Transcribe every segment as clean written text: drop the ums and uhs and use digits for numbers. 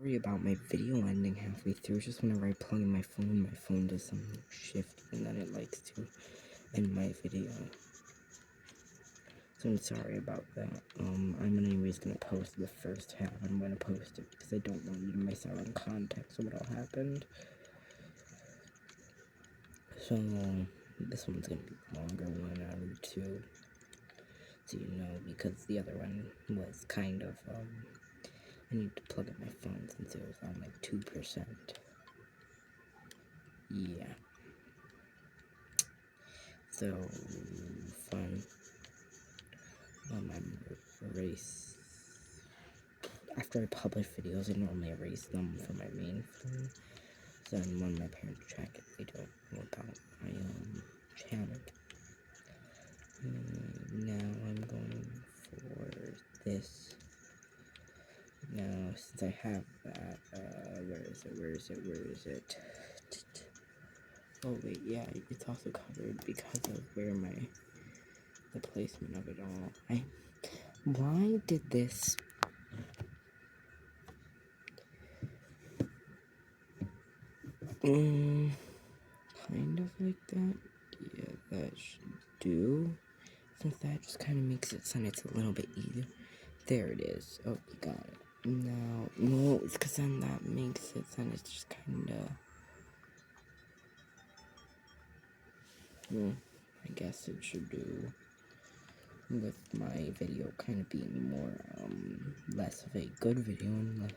Sorry about my video ending halfway through. Just whenever I plug in my phone does some shift and then it likes to end my video. So I'm sorry about that. I'm anyways gonna post the first half. I'm gonna post it because I don't want you to miss out on context of what all happened. So this one's gonna be the longer one out of the two. So you know, because the other one was kind of I need to plug in my phone since it was on like 2%. Yeah. So fun. I erase. After I publish videos, I normally erase them from my main phone. So then when my parents check it, they don't know about my channel. Now I'm going for this. Now since I have that, where is it? Oh wait, yeah, it's also covered because of the placement of it all. Why did this? Kind of like that. Yeah, that should do. Since that just kind of makes it sound it's a little bit easier. There it is. Oh, you got it. Now, no, it's because then that makes it sound it's just kind of. I guess it should do. With my video kind of being more, less of a good video and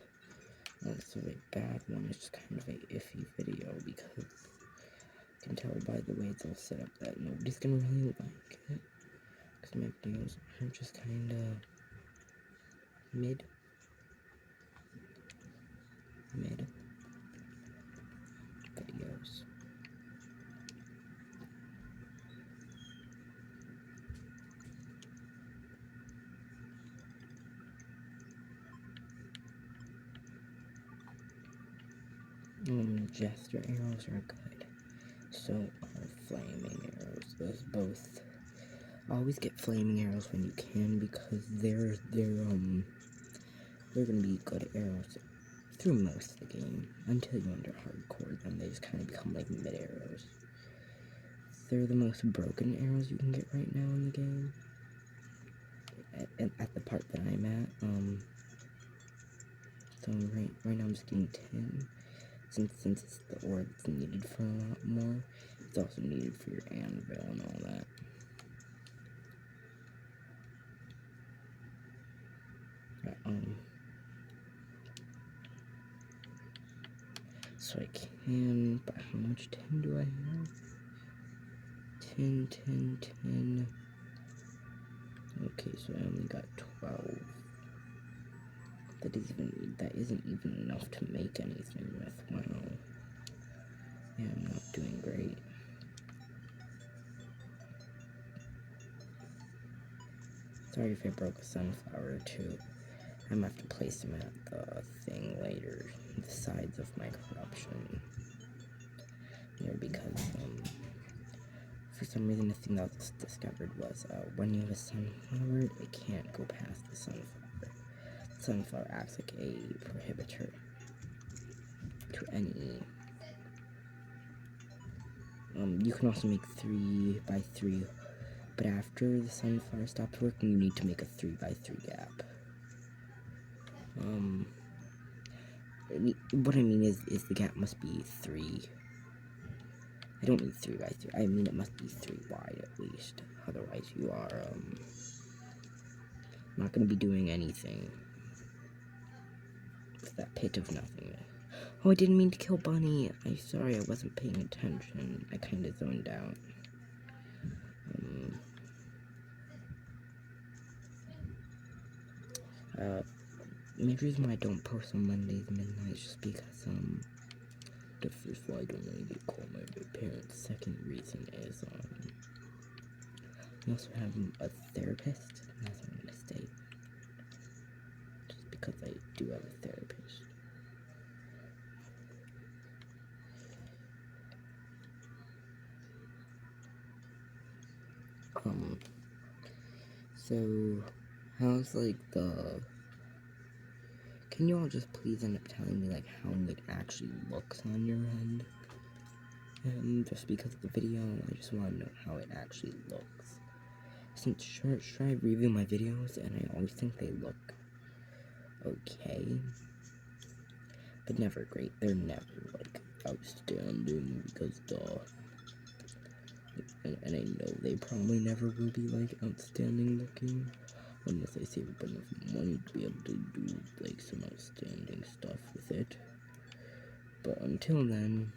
less of a bad one. It's just kind of a iffy video because I can tell by the way it's all set up that nobody's gonna really like it. Because my videos are just kind of mid videos. Jester arrows are good. So are flaming arrows. Those both. Always get flaming arrows when you can because they're gonna be good arrows through most of the game until you enter hardcore. Then they just kind of become like mid arrows. They're the most broken arrows you can get right now in the game. At the part that I'm at, so right now I'm just getting 10. Since it's the ore that's needed for a lot more, it's also needed for your anvil and all that. So I can, but how much 10 do I have? 10, 10, 10. Okay, so I only got 12. That isn't even enough to make anything with. Wow. Yeah, I'm not doing great. Sorry if I broke a sunflower or two. I'm gonna have to place them at the thing later, the sides of my corruption. Yeah, because, for some reason the thing that was discovered was, when you have a sunflower, it can't go past the sunflower. The sunflower acts like a prohibitor to any. You can also make 3 by 3, but after the sunflower stops working, you need to make a 3 by 3 gap. What I mean is the gap must be 3. I don't mean 3 by 3. I mean it must be 3 wide at least. Otherwise, you are not going to be doing anything with that pit of nothingness. Oh, I didn't mean to kill Bunny. I'm sorry, I wasn't paying attention. I kind of zoned out. Maybe the reason why I don't post on Mondays midnight is just because, the first why I don't want to get called by my parents. Second reason is, I also have a therapist, and that's what I'm going to state. Just because I do have a therapist. So, how's, like, can you all just please end up telling me like how it actually looks on your end. And just because of the video, I just want to know how it actually looks. Since sure I review my videos, and I always think they look okay, but never great. They're never like outstanding because duh. And I know they probably never will be like outstanding looking, unless I save up enough money to be able to do like some outstanding stuff with it. But until then,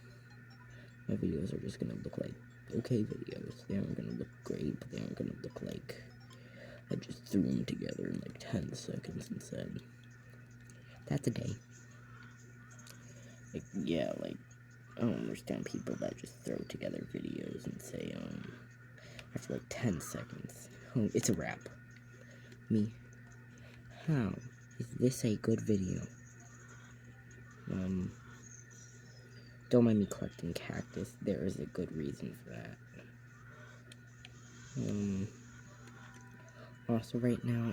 my videos are just gonna look like okay videos. They aren't gonna look great, but they aren't gonna look like I just threw them together in like 10 seconds and said, that's a day. Like, yeah, like, I don't understand people that just throw together videos and say, after like 10 seconds, oh, it's a wrap. Me, how is this a good video? Don't mind me collecting cactus, there is a good reason for that. Also right now,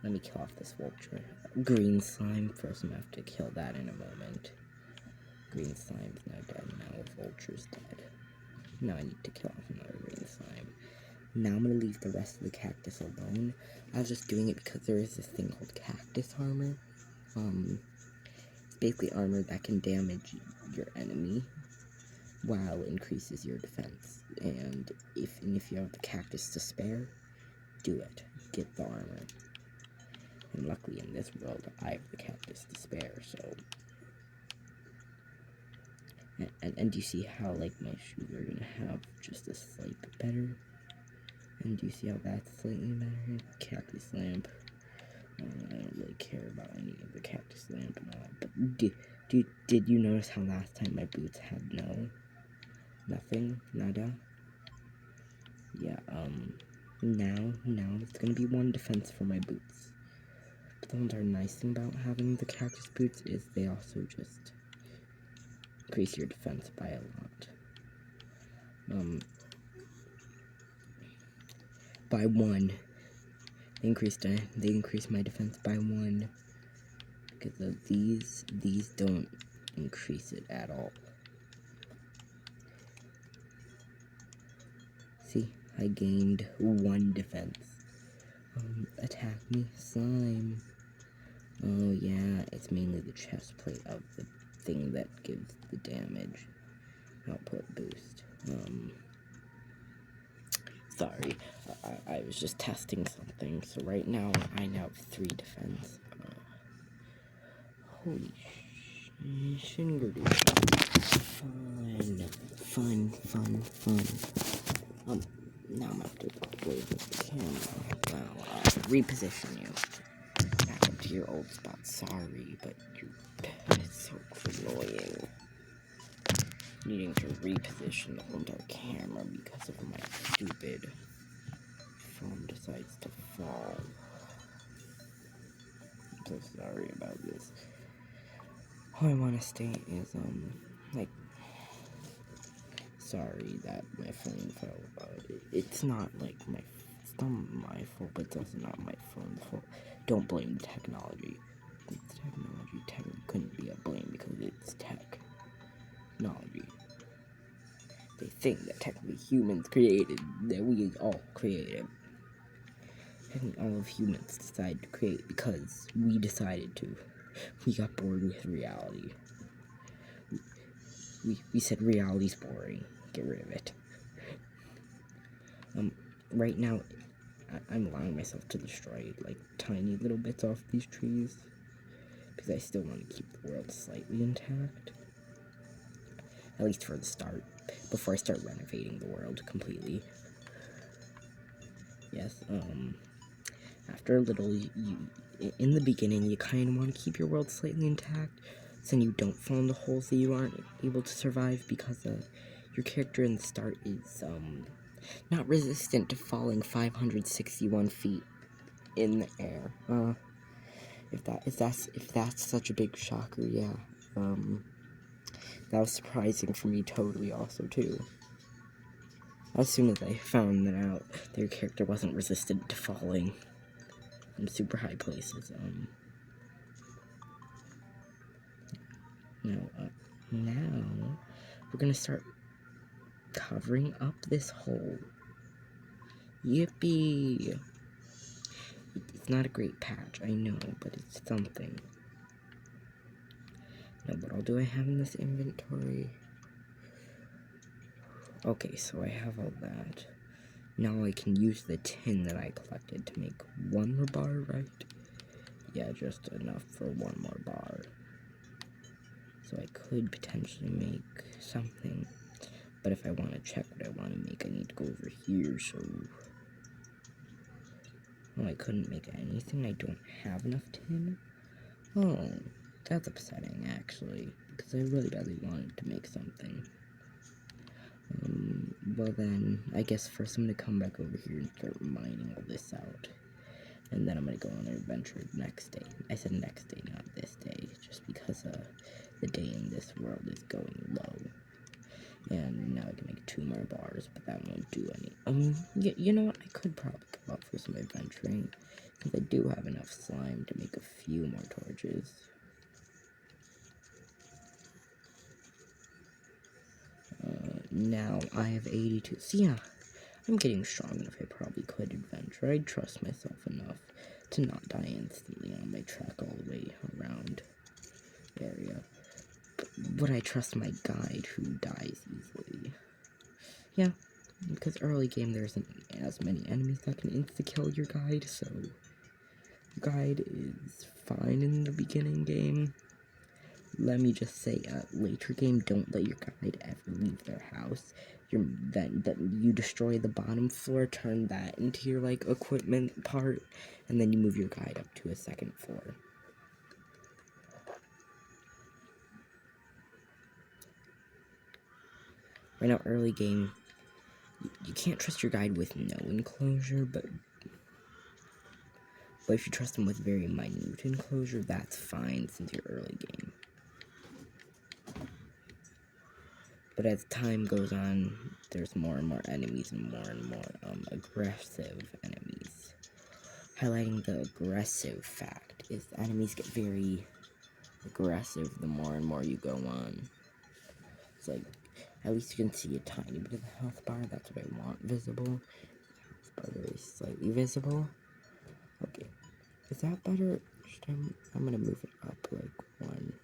let me kill off this vulture. Green slime, first I'm gonna have to kill that in a moment. Green slime's now dead, now the vulture's dead. Now I need to kill off another green slime. Now I'm gonna leave the rest of the cactus alone. I was just doing it because there is this thing called cactus armor. It's basically armor that can damage your enemy while it increases your defense. And if you have the cactus to spare, do it. Get the armor. And luckily in this world, I have the cactus to spare, so... And do you see how, like, my shoes are gonna have just a slight bit better? And do you see how that's slightly better? Cactus lamp. I don't really care about any of the cactus lamp and all that, but did you notice how last time my boots had nothing? Nada? Yeah, now it's gonna be 1 defense for my boots. But the other nice thing about having the cactus boots is they also just increase your defense by a lot. By 1. They increase my defense by 1. Because of these don't increase it at all. See, I gained 1 defense. Attack me, slime. Oh yeah, it's mainly the chest plate of the thing that gives the damage output boost. Sorry, I was just testing something. So right now, I now have 3 defense. Holy shingaroo. Fun. Now I'm gonna have to play with the camera. Well, reposition you. Back up to your old spot. Sorry, but it's so annoying. Needing to reposition the whole entire camera because of my stupid phone decides to fall. I'm so sorry about this. All I want to state is, like, sorry that my phone fell. It's not like it's not my fault, but it's also not my phone's fault. Don't blame the technology. The technology technically couldn't be a blame because it's technology. They think that technically humans created, that we all created. And all of humans decided to create because we decided to. We got bored with reality. We said reality's boring. Get rid of it. Right now, I'm allowing myself to destroy, like, tiny little bits off these trees. Because I still want to keep the world slightly intact. At least for the start. Before I start renovating the world completely. Yes, after a little, in the beginning, you kind of want to keep your world slightly intact, so you don't fall in the holes that you aren't able to survive, because your character in the start is, not resistant to falling 561 feet in the air. If that's such a big shocker, yeah. That was surprising for me totally also, too. As soon as I found that out, their character wasn't resistant to falling in super high places. Now we're gonna start covering up this hole. Yippee! It's not a great patch, I know, but it's something. Now, what all do I have in this inventory? Okay, so I have all that. Now I can use the tin that I collected to make one more bar, right? Yeah, just enough for one more bar. So I could potentially make something. But if I want to check what I want to make, I need to go over here, so... Oh, I couldn't make anything. I don't have enough tin. Oh, that's upsetting, actually. Because I really badly wanted to make something. Well then, I guess first I'm going to come back over here and start mining all this out. And then I'm going to go on an adventure next day. I said next day, not this day. Just because the day in this world is going low. And now I can make 2 more bars, but that won't do any. You know what? I could probably go up for some adventuring. Because I do have enough slime to make a few more torches. Now I have 82. So yeah, I'm getting strong enough. I probably could adventure. I trust myself enough to not die instantly on my track all the way around the area. But I trust my guide who dies easily. Yeah, because early game there isn't as many enemies that can insta-kill your guide, so your guide is fine in the beginning game. Let me just say, later game, don't let your guide ever leave their house. Then you destroy the bottom floor, turn that into your, like, equipment part, and then you move your guide up to a 2nd floor. Right now, early game, you can't trust your guide with no enclosure, but if you trust them with very minute enclosure, that's fine since you're early game. But as time goes on, there's more and more enemies and more aggressive enemies. Highlighting the aggressive fact is the enemies get very aggressive the more and more you go on. It's like, at least you can see a tiny bit of the health bar, that's what I want visible. Health bar very slightly visible. Okay, is that better? I'm gonna move it up like 1.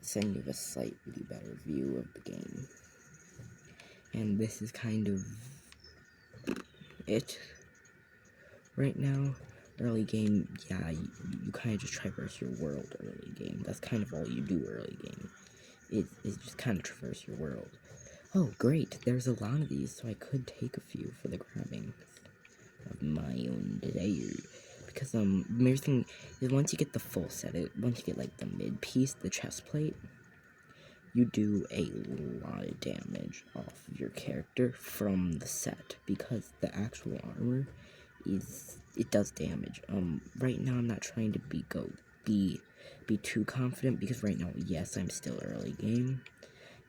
Send you a slightly better view of the game. And this is kind of it right now. Early game, yeah, you kind of just traverse your world early game. That's kind of all you do early game. Is just kind of traverse your world. Oh, great, there's a lot of these, so I could take a few for the grabbing of my own today. Because, the main thing is once you get the full set, once you get, like, the mid piece, the chest plate, you do a lot of damage off of your character from the set, because the actual armor it does damage. Right now I'm not trying to be too confident, because right now, yes, I'm still early game,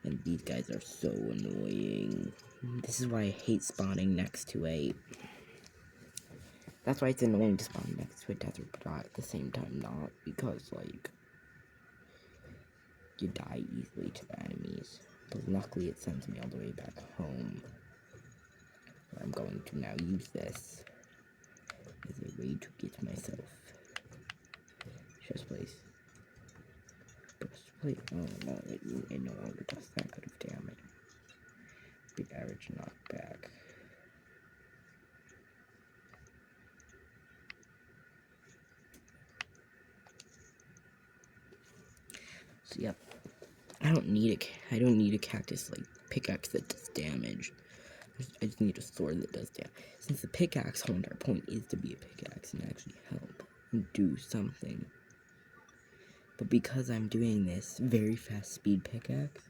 and these guys are so annoying. This is why I hate spawning next to that's why it's annoying to spawn next to a desert, but at the same time not, because, like, you die easily to the enemies. But luckily it sends me all the way back home, where I'm going to now use this as a way to get myself chest place. Breastplate. Oh no, it no longer does that good of damage. Big average knockback. So yep, I don't need a cactus like pickaxe that does damage. I just need a sword that does damage. Since the pickaxe whole entire point is to be a pickaxe and actually help and do something. But because I'm doing this very fast speed pickaxe,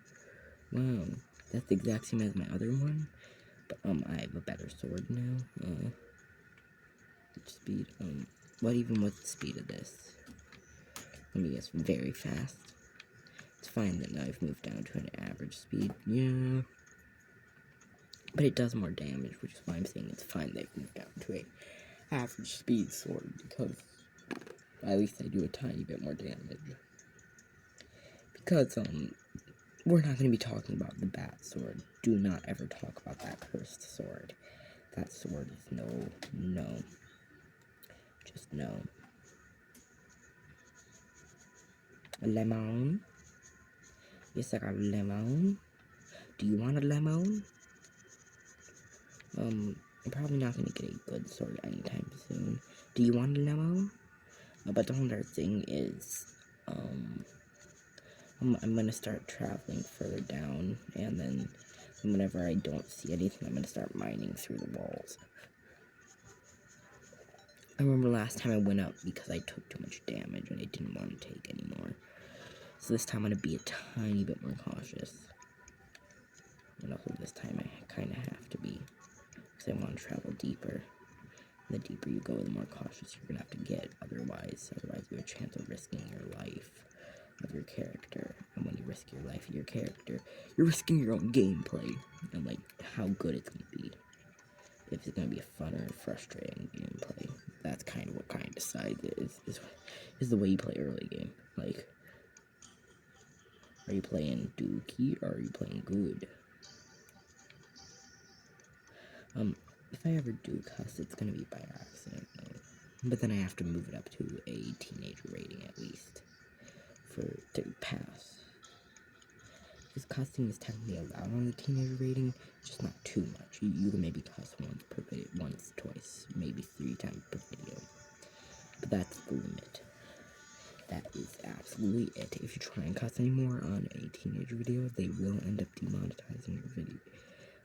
wow, that's the exact same as my other one. But I have a better sword now. Speed. What even was the speed of this? Let me guess, very fast. It's fine that now I've moved down to an average speed. Yeah. But it does more damage, which is why I'm saying it's fine that I've moved down to a average speed sword, because at least I do a tiny bit more damage. Because, we're not going to be talking about the bat sword. Do not ever talk about that cursed sword. That sword is no. Just no. A lemon? Yes, I got a lemon. Do you want a lemon? I'm probably not gonna get a good sword anytime soon. Do you want a lemon? But the whole other thing is, I'm gonna start traveling further down, and then whenever I don't see anything, I'm gonna start mining through the walls. I remember last time I went up because I took too much damage and I didn't want to take anymore. So this time I'm gonna be a tiny bit more cautious. And also this time I kind of have to be, because I want to travel deeper. The deeper you go, the more cautious you're gonna have to get. Otherwise you have a chance of risking your life of your character. And when you risk your life of your character, you're risking your own gameplay and like how good it's gonna be. If it's gonna be a fun or frustrating gameplay. That's kind of what kind of decides it is the way you play early game. Like, are you playing dookie or are you playing good? If I ever do cuss, it's gonna be by accident though. But then I have to move it up to a teenager rating at least to pass. Because cussing is technically allowed on the teenager rating, just not too much. You can maybe cuss once per video, once, twice, maybe 3 times per video. But that's the limit. That is absolutely it. If you try and cuss anymore on a teenager video, they will end up demonetizing your video.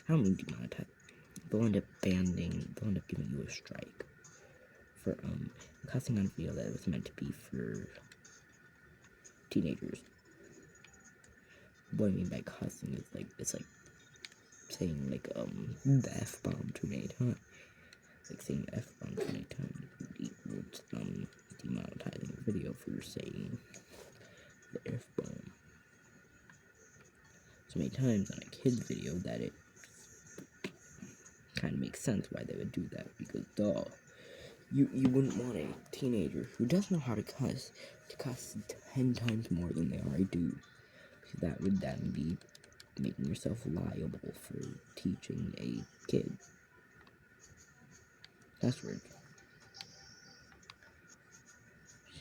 I don't mean demonetize. They'll end up giving you a strike for cussing on a video that was meant to be for teenagers. What I mean by cussing is like, it's like saying like the F-bomb too many times. Like saying the F-bomb too many times equals demonetizing the video for saying the F-bomb so many times on a kid's video that it kind of makes sense why they would do that, because duh, you wouldn't want a teenager who doesn't know how to cuss 10 times more than they already do, because that would then be making yourself liable for teaching a kid cuss words.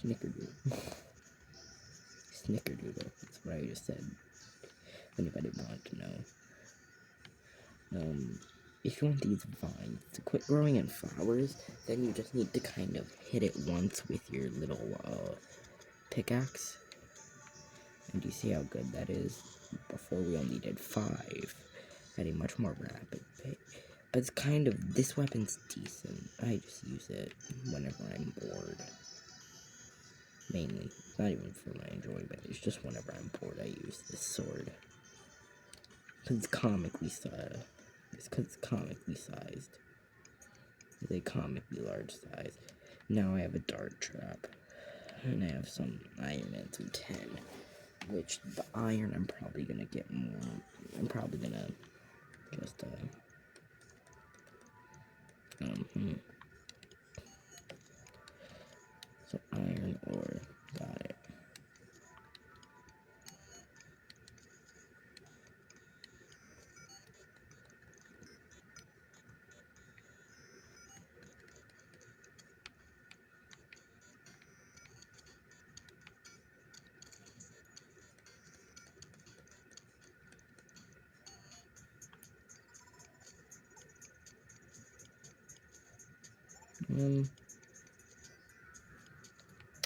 Snickerdoodle. Snickerdoodle, that's what I just said, if anybody wanted to know. If you want these vines to quit growing in flowers, then you just need to kind of hit it once with your little pickaxe. And do you see how good that is? Before we only did 5 at a much more rapid pace. But it's kind of, this weapon's decent. I just use it whenever I'm bored. Mainly. It's not even for my enjoyment, it's just whenever I'm bored I use this sword. Because it's comically sized. It's because it's comically sized. It's a comically large size. Now I have a dart trap. And I have some Iron Man 10. Which, the iron, I'm probably gonna get more. I'm probably gonna just, So, iron ore. Got it.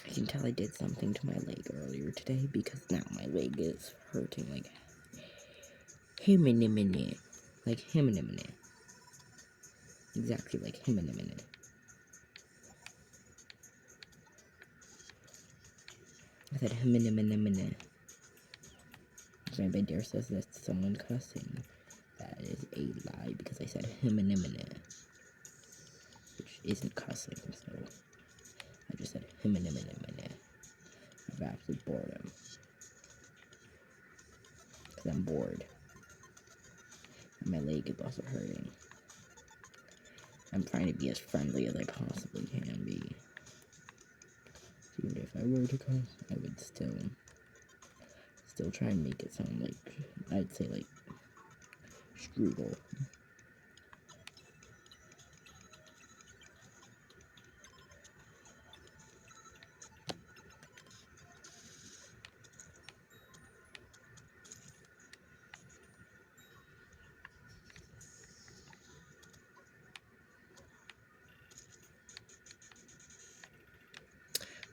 I can tell I did something to my leg earlier today because now my leg is hurting like him-a-nim-a-nim. Like him-a-nim-a-nim. Exactly like him-a-nim-a-nim. I said him-a-nim-a-nim-a-nim. If anybody dare says that's someone cussing, that is a lie because I said him-a-nim-a-nim. Which isn't cussing, so I just said him-a-nim-a-nim-a-nim. I've absolute boredom. Because I'm bored. And my leg is also hurting. I'm trying to be as friendly as I possibly can be. Even if I were to cuss, I would still still try and make it sound like, I'd say like strudel.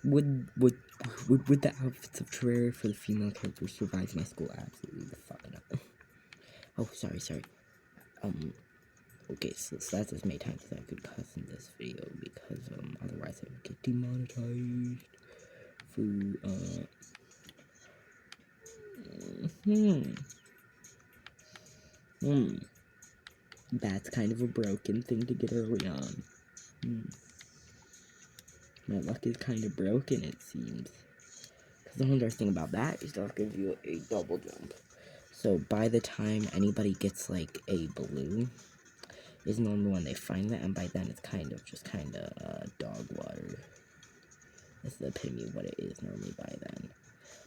Would the outfits of Terraria for the female characters survive my school? Absolutely the fuck not. Oh, sorry. Okay, so that's as many times as I could cuss in this video because otherwise I would get demonetized for that's kind of a broken thing to get early on. My luck is kind of broken, it seems. Because the whole other thing about that is they'll give you a double jump. So by the time anybody gets like a balloon, is normally when they find that, and by then it's kind of dog water. That's the epitome of what it is normally by then.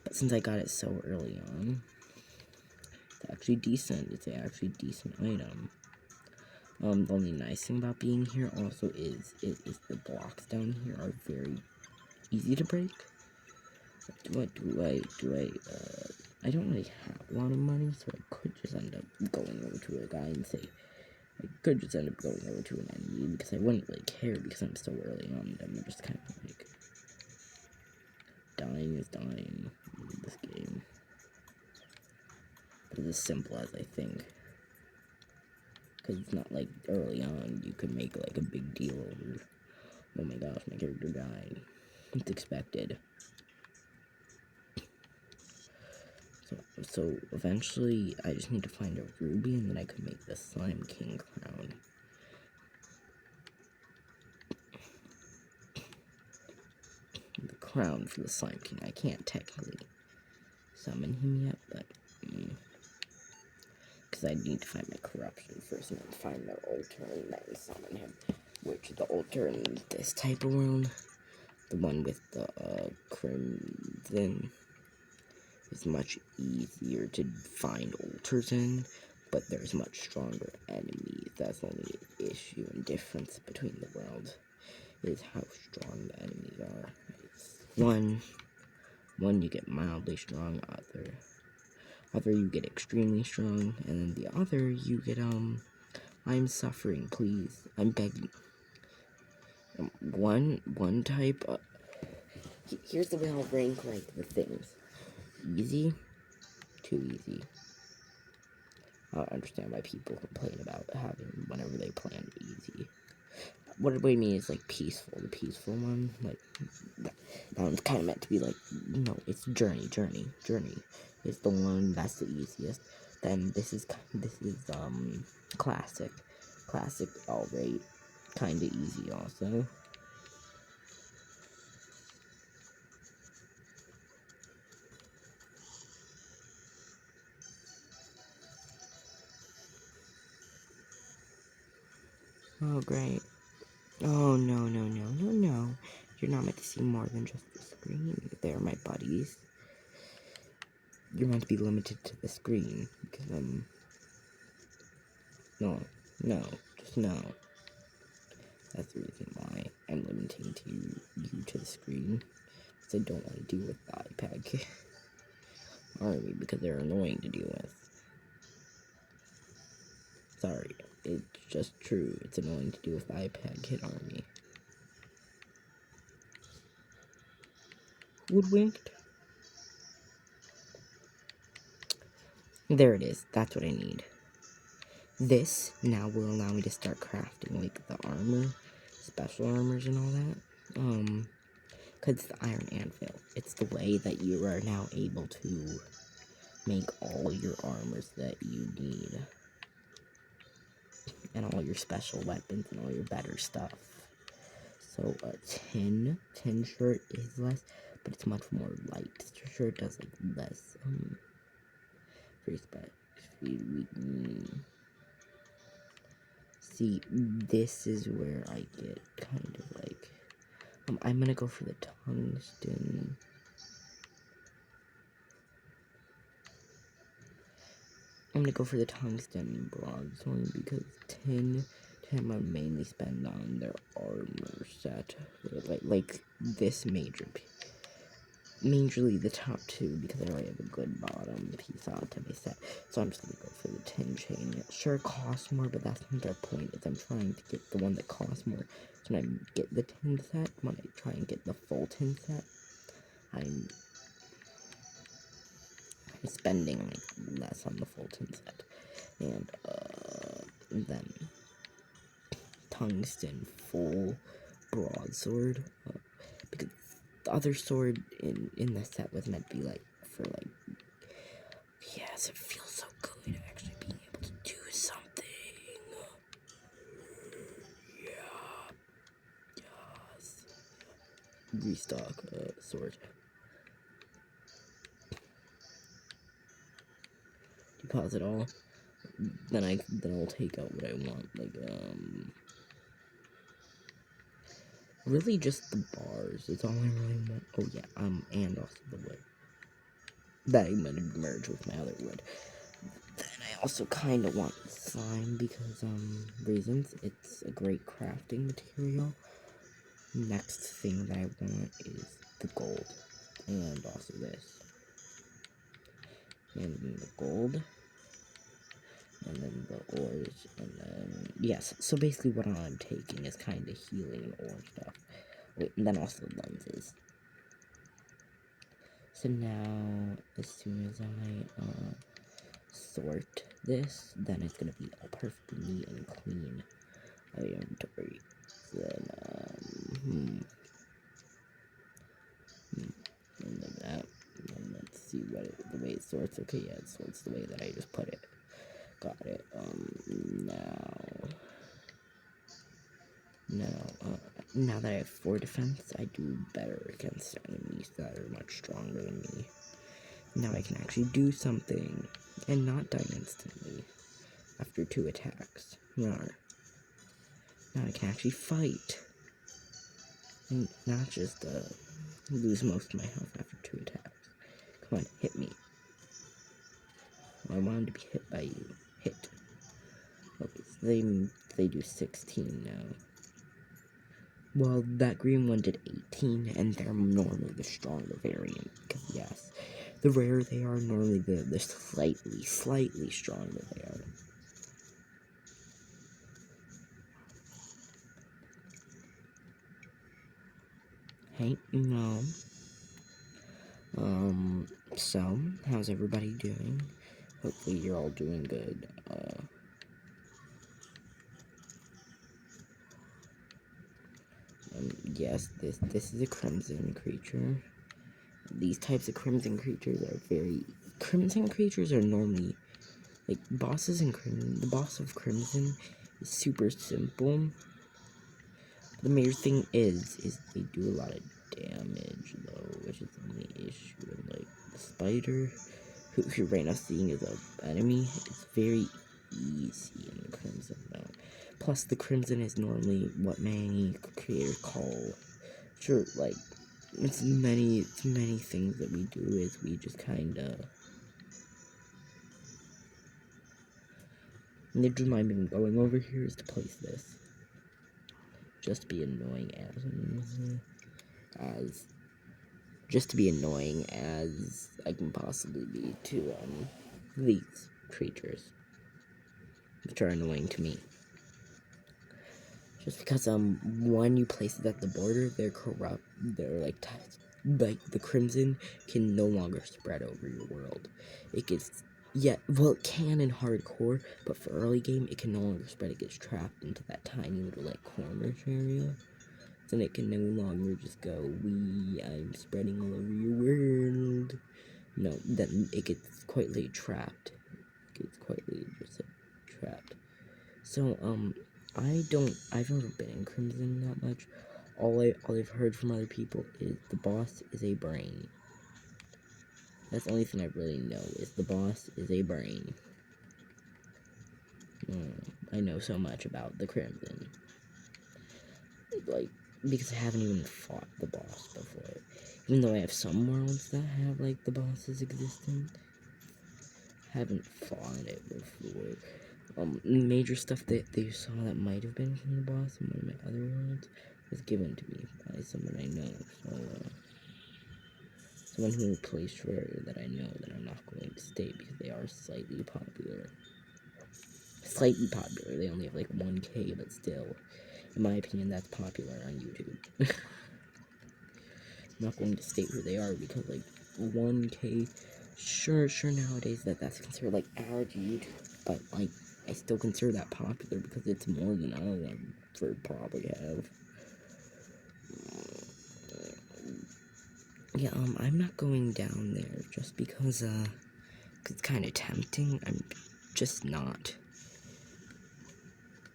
But since I got it so early on, it's actually decent. It's an actually decent item. The only nice thing about being here also is the blocks down here are very easy to break. I don't really have a lot of money, so I could just end up going over to a guy and say, I could just end up going over to an enemy, because I wouldn't really care, because I'm so early on, I'm just kind of like, dying is dying in this game. But it's as simple as I think. Because it's not like early on you could make like a big deal over, oh my gosh, my character died. It's expected. So eventually I just need to find a ruby and then I can make the Slime King crown. The crown for the Slime King. I can't technically summon him yet, but because I need to find my corruption first and then find the altar and then summon him. Which the altar in this type of world, the one with the crimson, is much easier to find altars in, but there's much stronger enemies. That's the only issue and difference between the worlds, is how strong the enemies are. One you get mildly strong, other you get extremely strong, and then the other you get I'm suffering, please, I'm begging. One type, here's the way I'll rank like the things. Easy, too easy. I don't understand why people complain about having whenever they plan easy. What I mean is like peaceful. The peaceful one, like that one's kind of meant to be like, no, it's journey is the one that's the easiest. Then this is classic, alright, kind of easy also. Oh great. Oh no. You're not meant to see more than just the screen. There, my buddies. You're meant to be limited to the screen, because no, just no. That's the reason why I'm limiting you to the screen, because I don't want to deal with the iPad army, because they're annoying to deal with. Sorry, it's just true. It's annoying to deal with the iPad kid army. Woodwinked? There it is. That's what I need. This now will allow me to start crafting, like, the armor, special armors and all that. Because it's the iron anvil. It's the way that you are now able to make all your armors that you need. And all your special weapons and all your better stuff. So, a tin shirt is less, but it's much more light. Shirt does, like, less, free spec. See, this is where I get kind of like, I'm gonna go for the tungsten. I'm gonna go for the tungsten broadsword because tin I mainly spend on their armor set, like this majorly the top two because I already have a good bottom piece on to be set. So I'm just gonna go for the tin chain. It sure costs more, but that's not their point. Is I'm trying to get the one that costs more. So when I get the tin set, when I try and get the full tin set, I'm spending like less on the full tin set. And then tungsten full broadsword, because the other sword in the set was meant to be like for like, yes, it feels so good actually being able to do something. Yeah, yes. Restock sword. Deposit all. Then I'll take out what I want, like really just the bars. It's all I really want. Oh yeah, and also the wood. That I'm gonna merge with my other wood. Then I also kind of want slime because, reasons. It's a great crafting material. Next thing that I want is the gold. And also this. And then the gold. And then the ores. And then, yes. So basically what I'm taking is kind of healing ore stuff. Wait, and then also lenses. So now, as soon as I, sort this, then it's gonna be all perfectly neat and clean. Inventory. Then, and then that. And let's see what the way it sorts. Okay, yeah, it sorts the way that I just put it. Got it. Now that I have 4 defense, I do better against enemies that are much stronger than me. Now I can actually do something and not die instantly after 2 attacks. Now I can actually fight and not just lose most of my health after 2 attacks. Come on, hit me. I wanted to be hit by you. Hit. Okay, so they do 16 now. Well, that green one did 18, and they're normally the stronger variant. Because yes, the rarer they are, normally the slightly stronger they are. Hey, no. So, how's everybody doing? Hopefully you're all doing good. Yes, this is a crimson creature. These types of crimson creatures are crimson creatures are normally, like, bosses in crimson. The boss of crimson is super simple. The major thing is they do a lot of damage, though, which is the only issue. And, like, the spider, who you're right now seeing as an enemy, it's very easy in the crimson, though. Plus, the crimson is normally what many creators call, sure, like, it's many things that we do is we just kind of, and the reason why I'm even going over here is to place this. Just to be annoying as I can possibly be to these creatures, which are annoying to me. Just because when you place it at the border, they're corrupt. They're like the crimson can no longer spread over your world. It gets it can in hardcore, but for early game it can no longer spread. It gets trapped into that tiny little like corner area. Then it can no longer just go, I'm spreading all over your world. No, then it gets quite late trapped. Trapped. So, I've never been in Crimson that much. All I've heard from other people is the boss is a brain. That's the only thing I really know, is the boss is a brain. I know so much about the Crimson. Like, because I haven't even fought the boss before. Even though I have some worlds that have, like, the bosses existing. haven't fought it before. Major stuff that they saw that might have been from the boss in one of my other worlds was given to me by someone I know. So, someone who plays Terraria that I know that I'm not going to state because they are slightly popular. Slightly popular. They only have like 1K, but still, in my opinion, that's popular on YouTube. I'm not going to state who they are because like 1K, sure nowadays that's considered like average YouTube, but like I still consider that popular because it's more than I would probably have. Yeah, I'm not going down there just because it's kind of tempting. I'm just not.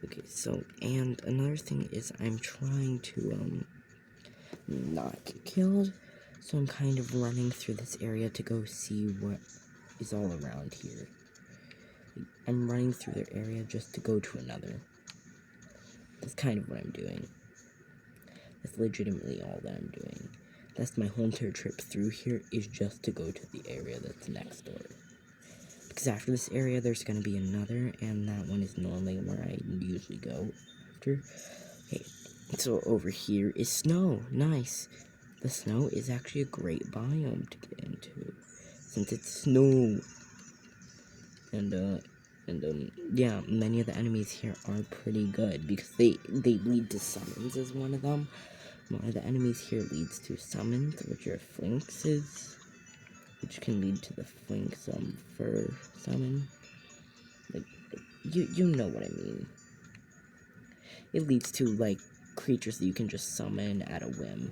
Okay, so, and another thing is I'm trying to, not get killed, so I'm kind of running through this area to go see what is all around here. I'm running through their area just to go to another. That's kind of what I'm doing. That's legitimately all that I'm doing. That's my whole entire trip through here is just to go to the area that's next door. Because after this area, there's going to be another, and that one is normally where I usually go after. Okay, so over here is snow. Nice. The snow is actually a great biome to get into, since it's snow. And yeah, many of the enemies here are pretty good, because they lead to summons as one of them. One of the enemies here leads to summons, which are flinxes, which can lead to the flinx fur summon. Like, you know what I mean. It leads to like creatures that you can just summon at a whim.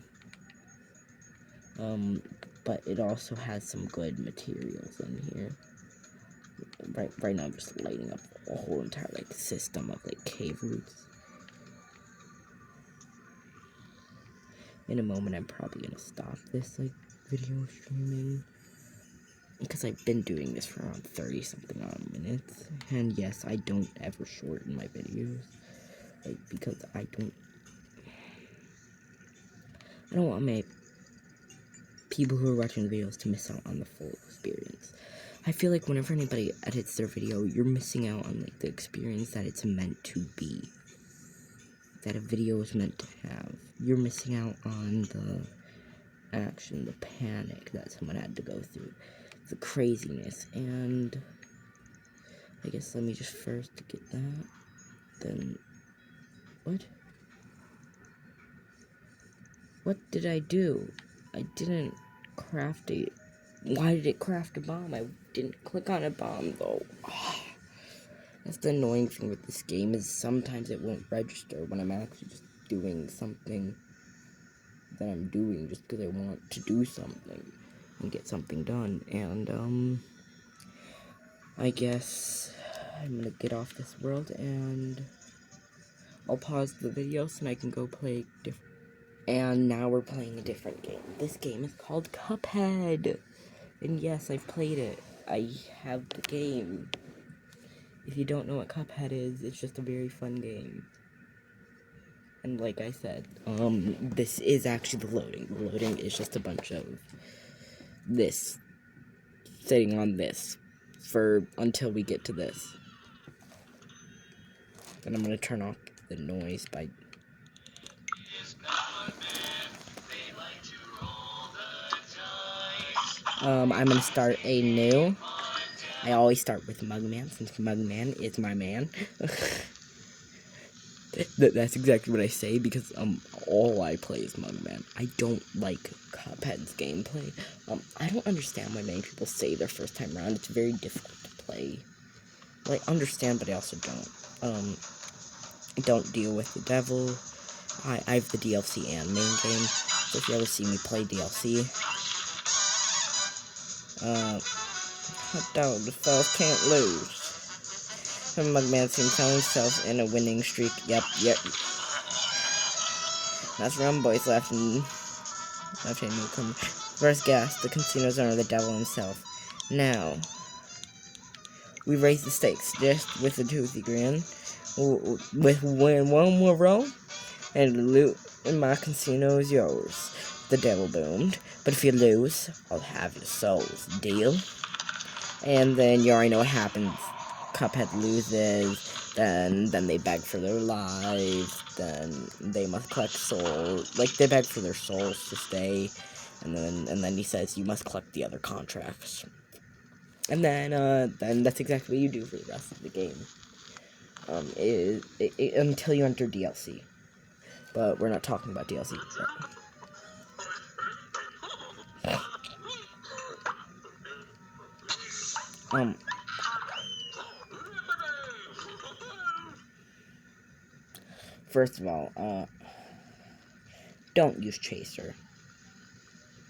But it also has some good materials in here. Right now I'm just lighting up a whole entire like system of like cave roots. In a moment I'm probably gonna stop this like video streaming, because I've been doing this for around 30 something odd minutes, and yes, I don't ever shorten my videos, like, because I don't want my people who are watching the videos to miss out on the full experience. I feel like whenever anybody edits their video, you're missing out on like the experience that it's meant to be, that a video is meant to have. You're missing out on the action, the panic that someone had to go through, the craziness. And I guess let me just first get that, then what did I do? I didn't craft a... Why did it craft a bomb? I didn't click on a bomb though. That's the annoying thing with this game, is sometimes it won't register when I'm actually just doing something that I'm doing just because I want to do something and get something done. And I guess I'm gonna get off this world and I'll pause the video so I can go play different. And now we're playing a different game. This game is called Cuphead. And yes, I've played it. I have the game. If you don't know what Cuphead is, it's just a very fun game. And like I said, this is actually the loading. The loading is just a bunch of this. Sitting on this. Until we get to this. And I'm gonna turn off the noise by... I'm gonna start a new... I always start with Mugman, since Mugman is my man. That's exactly what I say, because, all I play is Mugman. I don't like Cuphead's gameplay. I don't understand why many people say their first time around it's very difficult to play. Well, I understand, but I also don't. I don't deal with the devil. I have the DLC and main game, so if you ever see me play DLC, hot dog, the Falls can't lose. Mugman seems found himself in a winning streak. Yep. That's Rum Boys left-hand newcomer. First gas, the casino's owner, the devil himself. Now, we raise the stakes just with a toothy grin. With win one more roll, and the loot in my casino is yours. The devil boomed. But if you lose, I'll have your souls. Deal? And then you already know what happens. Cuphead loses, then they beg for their lives, then they must collect souls. Like, they beg for their souls to stay, and then he says, you must collect the other contracts. And then that's exactly what you do for the rest of the game. Until you enter DLC. But we're not talking about DLC. First of all, don't use Chaser.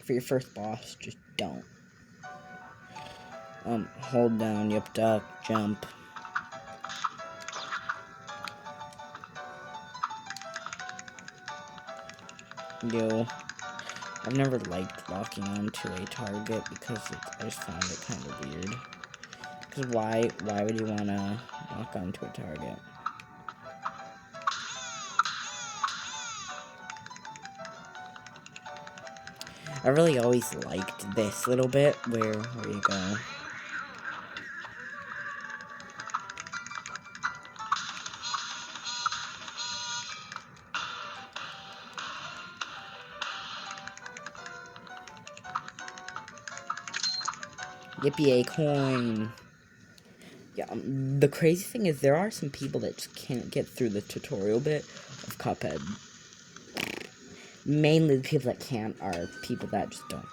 For your first boss, just don't. Hold down, yep, duck, jump. I've never liked locking onto a target because I just found it kind of weird. Because why would you want to lock onto a target? I really always liked this little bit where you go. Yippee, a coin! Yeah, the crazy thing is there are some people that just can't get through the tutorial bit of Cuphead. Mainly the people that can't are people that just don't.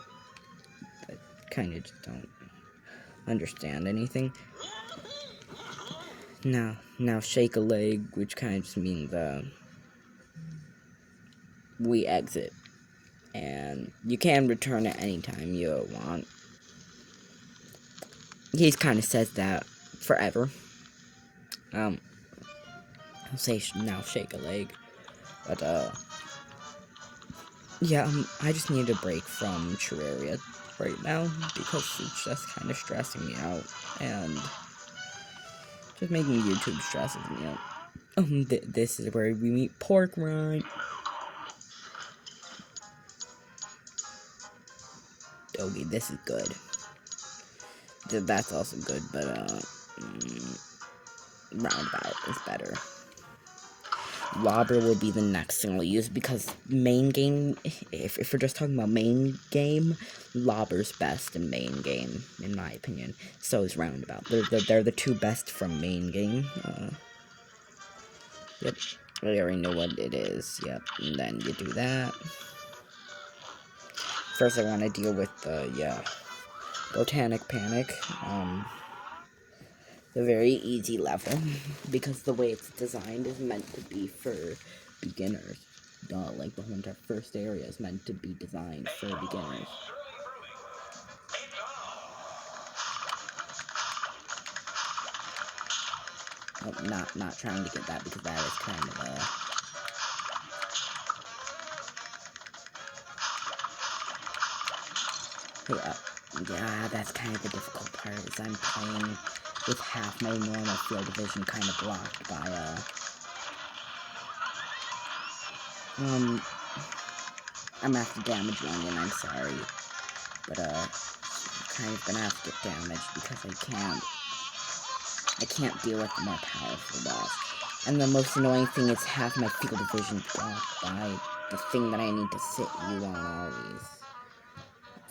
That kind of just don't understand anything. Now shake a leg, which kind of just means, we exit. And you can return at any time you want. He kind of says that forever. I'll say now shake a leg. But, yeah, I just need a break from Terraria right now because it's just kind of stressing me out. And just making YouTube stresses me out. This is where we meet Pork Rind. Okay, this is good. That's also good, but, Roundabout is better. Lobber will be the next thing I'll use because main game, if we're just talking about main game, Lobber's best in main game, in my opinion. So is Roundabout. They're the two best from main game. Yep. I already know what it is. Yep. And then you do that. First I want to deal with the, Botanic Panic. The very easy level, because the way it's designed is meant to be for beginners. Like the whole entire first area is meant to be designed for beginners. Oh, not trying to get that because that is kind of yeah, that's kind of the difficult part, is I'm playing with half my normal field of vision kind of blocked by, I'm gonna have to damage you, Onion, I'm sorry. But, kind of gonna have to get damaged because I can't deal with the more powerful boss. And the most annoying thing is half my field of vision blocked by the thing that I need to sit you on always.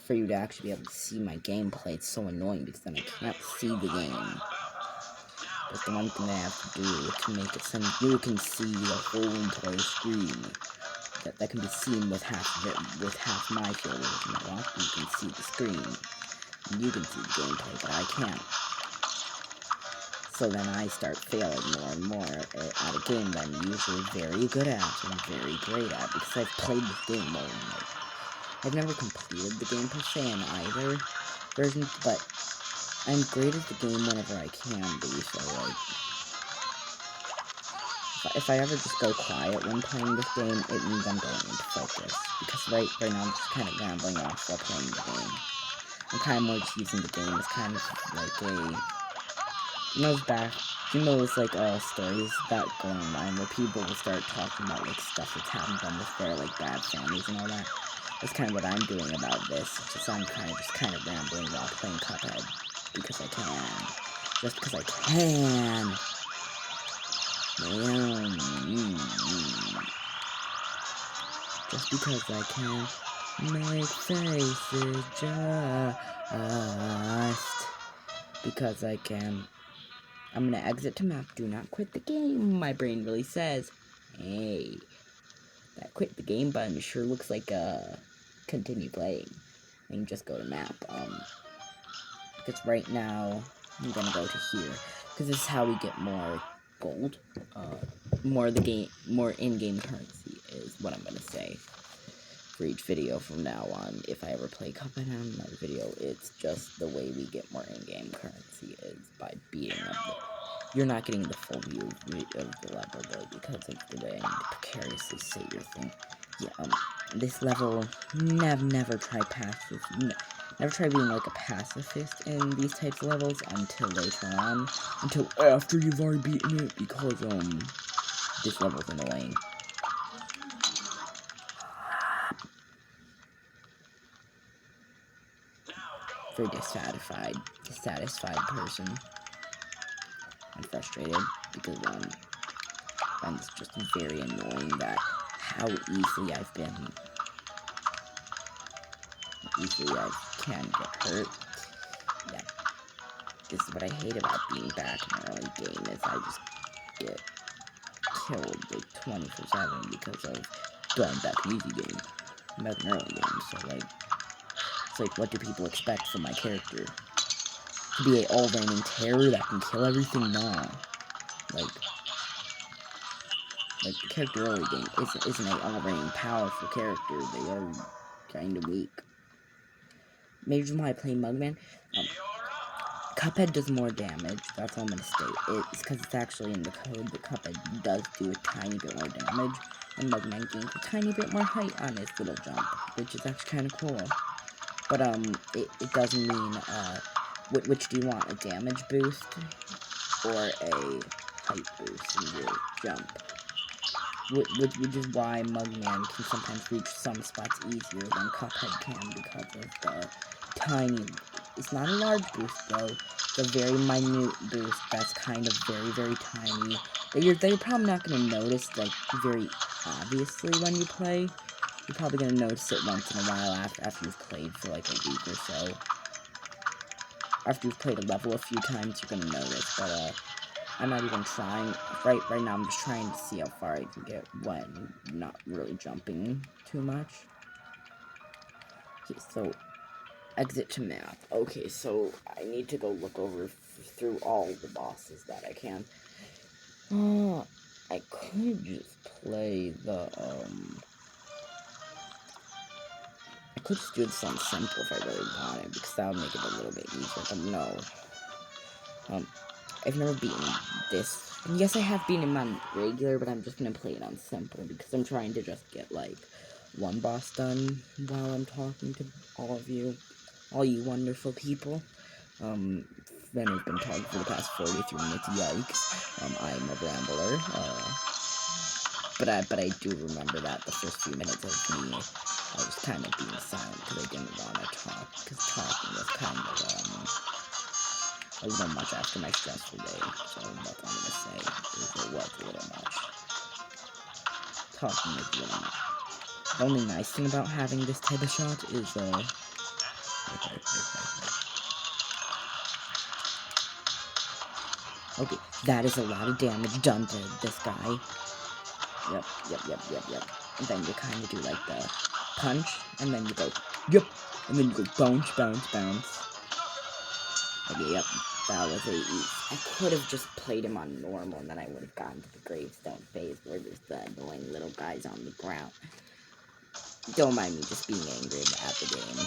For you to actually be able to see my gameplay, it's so annoying because then I can't see the game. But the one thing I have to do is to make it so you can see the whole entire screen. That can be seen with half my field of vision blocked. You can see the screen. And you can see the gameplay, but I can't. So then I start failing more and more at a game that I'm usually very good at and very great at because I've played this game more than I've never completed the game per se in either version, but I'm great at the game whenever I can be, so like, if I ever just go quiet when playing this game, it means I'm going into focus, because right now I'm just kind of rambling off while playing the game. I'm kind of more just using the game as kind of like those like stories that go online where people will start talking about like stuff that's happened to them with their like bad families and all that. That's kind of what I'm doing about this. It's just I'm kind of rambling while playing Cuphead. because I can. Just because I can. Just because I can make faces just because I can. I'm gonna exit to map. Do not quit the game. My brain really says, hey, that quit the game button sure looks like continue playing. And just go to map. Because right now I'm gonna go to here because this is how we get more gold. More in-game currency is what I'm gonna say for each video from now on. If I ever play Cuphead on another video, it's just the way we get more in-game currency is by beating up the... You're not getting the full view of the level though because of the way I need to precariously say your thing. Yeah, this level, never try passive. Never try being like a pacifist in these types of levels until later on, until after you've already beaten it, because this level's annoying. Very dissatisfied person. I'm frustrated because and it's just very annoying that how easily I can get hurt. Yeah. This is what I hate about being back in an early game is I just get killed like 24/7 because of going back to easy game. Back in early game, so like it's like what do people expect from my character? To be a all-reigning terror that can kill everything? Nah. Like the character early game isn't a all-reigning powerful character. They are kinda weak. Major reason why I play Mugman, Cuphead does more damage, that's all I'm gonna state. It's because it's actually in the code that Cuphead does do a tiny bit more damage, and Mugman gains a tiny bit more height on his little jump, which is actually kinda cool. But, it doesn't mean, which do you want, a damage boost, or a height boost in your jump? Which is why Mugman can sometimes reach some spots easier than Cuphead can because of the tiny... It's not a large boost though, it's a very minute boost that's kind of very tiny. That you're probably not going to notice like very obviously when you play. You're probably going to notice it once in a while after you've played for like a week or so. After you've played a level a few times you're going to notice, but I'm not even trying. Right now I'm just trying to see how far I can get when not really jumping too much. Okay, so exit to map. Okay, so I need to go look over through all the bosses that I can. I could just play the, I could just do this on simple if I really wanted, because that would make it a little bit easier, but no. I've never beaten this. And yes, I have beaten him on regular, but I'm just gonna play it on simple, because I'm trying to just get, like, one boss done while I'm talking to all of you. All you wonderful people. Then I've been talking for the past 43 minutes, yikes. I'm a rambler, but I do remember that the first few minutes of me, I was kind of being silent because I didn't want to talk, because talking was kind of, a little much after my stressful day, so that's what I'm gonna say, is it was a little much. Talking is a little much. The only nice thing about having this type of shot is, okay, that is a lot of damage done to this guy. Yep. And then you kind of do like the punch, and then you go, yep, and then you go bounce. Okay, yep, that was I could have just played him on normal, and then I would have gotten to the gravestone phase where there's the annoying little guys on the ground. Don't mind me just being angry at the game.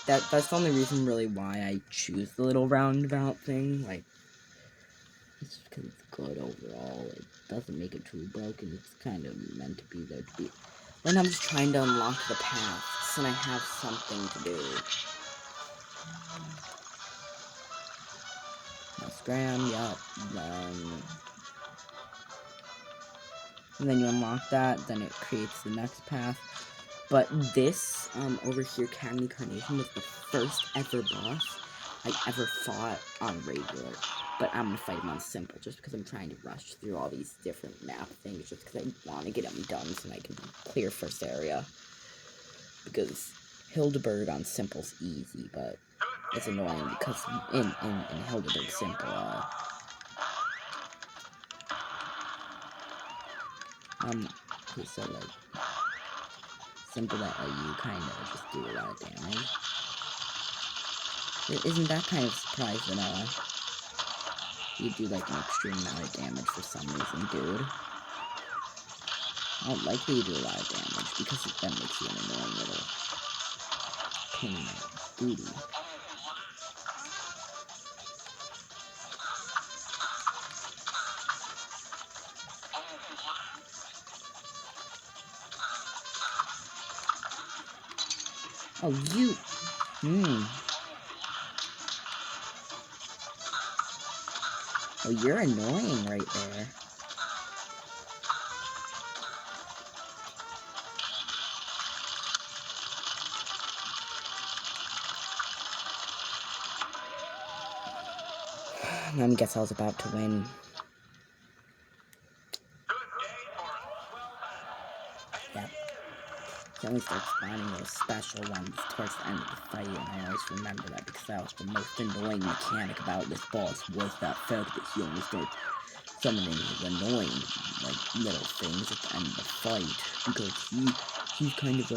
That's the only reason really why I choose the little roundabout thing, like, it's just because it's good overall. It doesn't make it too broken, it's kind of meant to be there to be. Right now I'm just trying to unlock the paths, and I have something to do. Now scram, yup, and then you unlock that, then it creates the next path. But this, over here, Candy Carnation was the first ever boss I ever fought on regular. But I'm gonna fight him on simple, just because I'm trying to rush through all these different map things, just because I want to get them done so I can clear first area. Because Hildebert on simple's easy, but it's annoying because in Hildebert simple, okay, so like simple that you kind of just do a lot of damage. Isn't that kind of surprising? You do like an extreme amount of damage for some reason, dude. I don't like that you do a lot of damage because that makes you an annoying little pain in the booty. Oh, you. Oh, you're annoying right there. Let me guess, I was about to win. Yep. He only starts spawning those special ones towards the end of the fight, and I always remember that because that was the most annoying mechanic about this boss, was that fact that he only starts summoning his annoying, like, little things at the end of the fight, because he's kind of,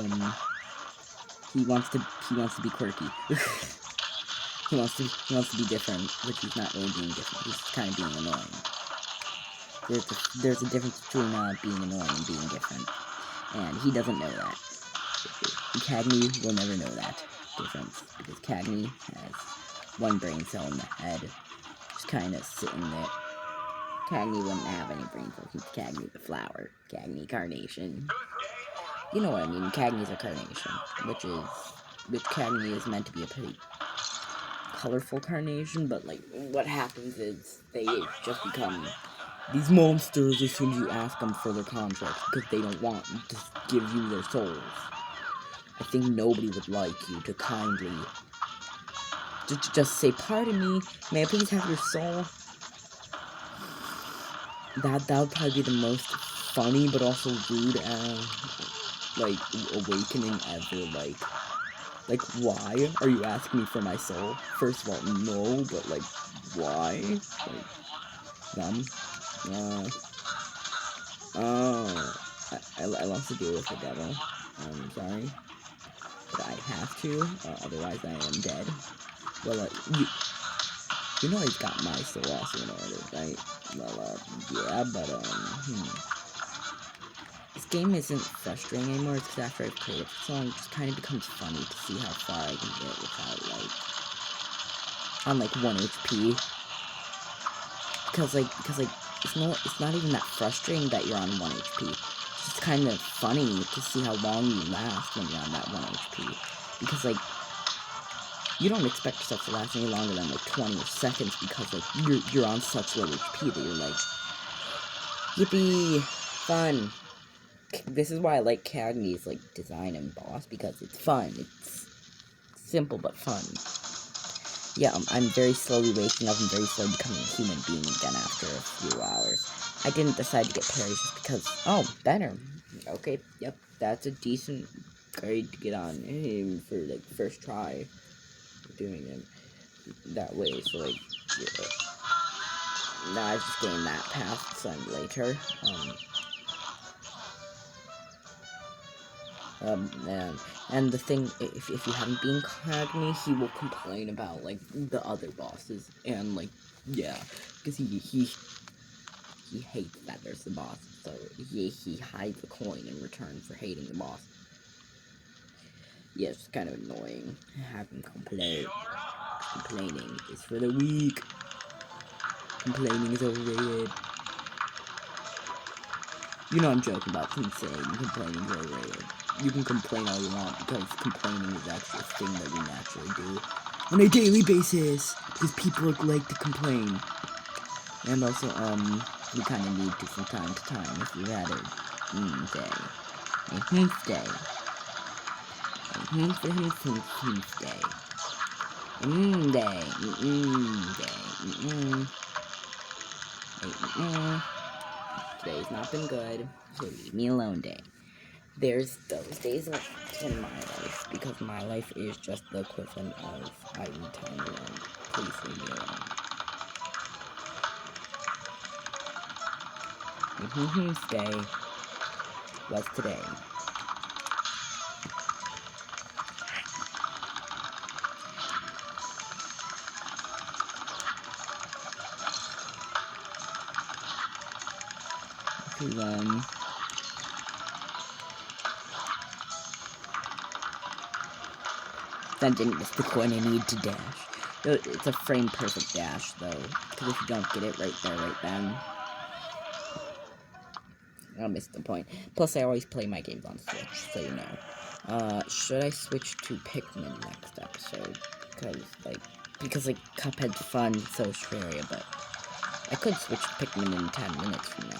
he wants to be quirky. he wants to be different, which he's not really being different, he's kind of being annoying. There's a difference between, being annoying and being different, and he doesn't know that. Cagney will never know that difference, because Cagney has one brain cell in the head, just kind of sitting there. Cagney wouldn't have any brain cells. He's Cagney the flower. Cagney Carnation. You know what I mean. Cagney's a carnation, which Cagney is meant to be a pretty colorful carnation, but like what happens is they just become these monsters as soon as you ask them for their contracts because they don't want to give you their souls. I think nobody would like you to kindly just say, "Pardon me, may I please have your soul?" That would probably be the most funny but also rude like awakening ever. Like why are you asking me for my soul? First of all, no, but like why? Like I love to deal with the devil. I'm sorry, but I have to. Otherwise, I am dead. Well, you know he's got my soul also in order, right? Well, yeah, but this game isn't frustrating anymore. It's because after I've played it for so long, it just kind of becomes funny to see how far I can get without on 1 HP. Because it's not even that frustrating that you're on 1 HP. It's just kind of funny to see how long you last when you're on that 1 HP. Because you don't expect yourself to last any longer than 20 seconds because you're on such low HP that you're like, yippee, fun. This is why I like Cagney's design and boss, because it's fun. It's simple but fun. Yeah, I'm very slowly waking up and very slowly becoming a human being again after a few hours. I didn't decide to get parries just because, oh, better. Okay, yep, that's a decent grade to get on for first try doing it that way. So yeah. Now I've just gained that path some later. And the thing, if you haven't been Cagney, he will complain about the other bosses, and yeah, because he hates that there's the boss, so he hides a coin in return for hating the boss. Yeah, it's kind of annoying. Have him complain. Complaining is for the weak. Complaining is overrated. You know I'm joking about insane. Complaining is overrated. You can complain all you want, because complaining is actually a thing that we naturally do on a daily basis, because people like to complain. And also, we kind of need to from time to time if we've had a day. Today's not been good, so leave me alone day. There's those days in my life, because my life is just the equivalent of I need time alone. Please leave me alone. Stay. What's today? That didn't miss the coin I need to dash. It's a frame perfect dash though, because if you don't get it right there, right then, I'll miss the point. Plus, I always play my games on Switch, so you know. Should I switch to Pikmin next episode? Because Cuphead's fun, so Terraria, but I could switch to Pikmin in 10 minutes from now.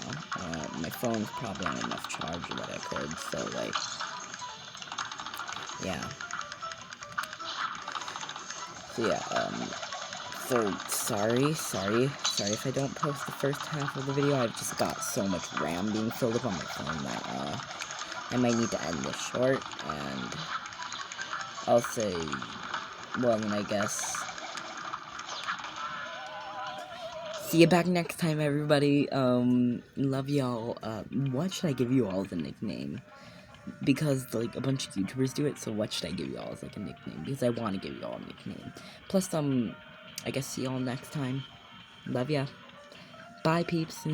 My phone's probably on enough charge that I could, so, yeah. So, yeah, sorry if I don't post the first half of the video. I've just got so much RAM being filled up on my phone that, I might need to end this short, and I'll say, well, then I guess, see you back next time, everybody. Love y'all. What should I give you all as a nickname? Because, a bunch of YouTubers do it, so what should I give you all as, a nickname? Because I want to give you all a nickname. Plus, I guess see y'all next time. Love ya. Bye, peeps.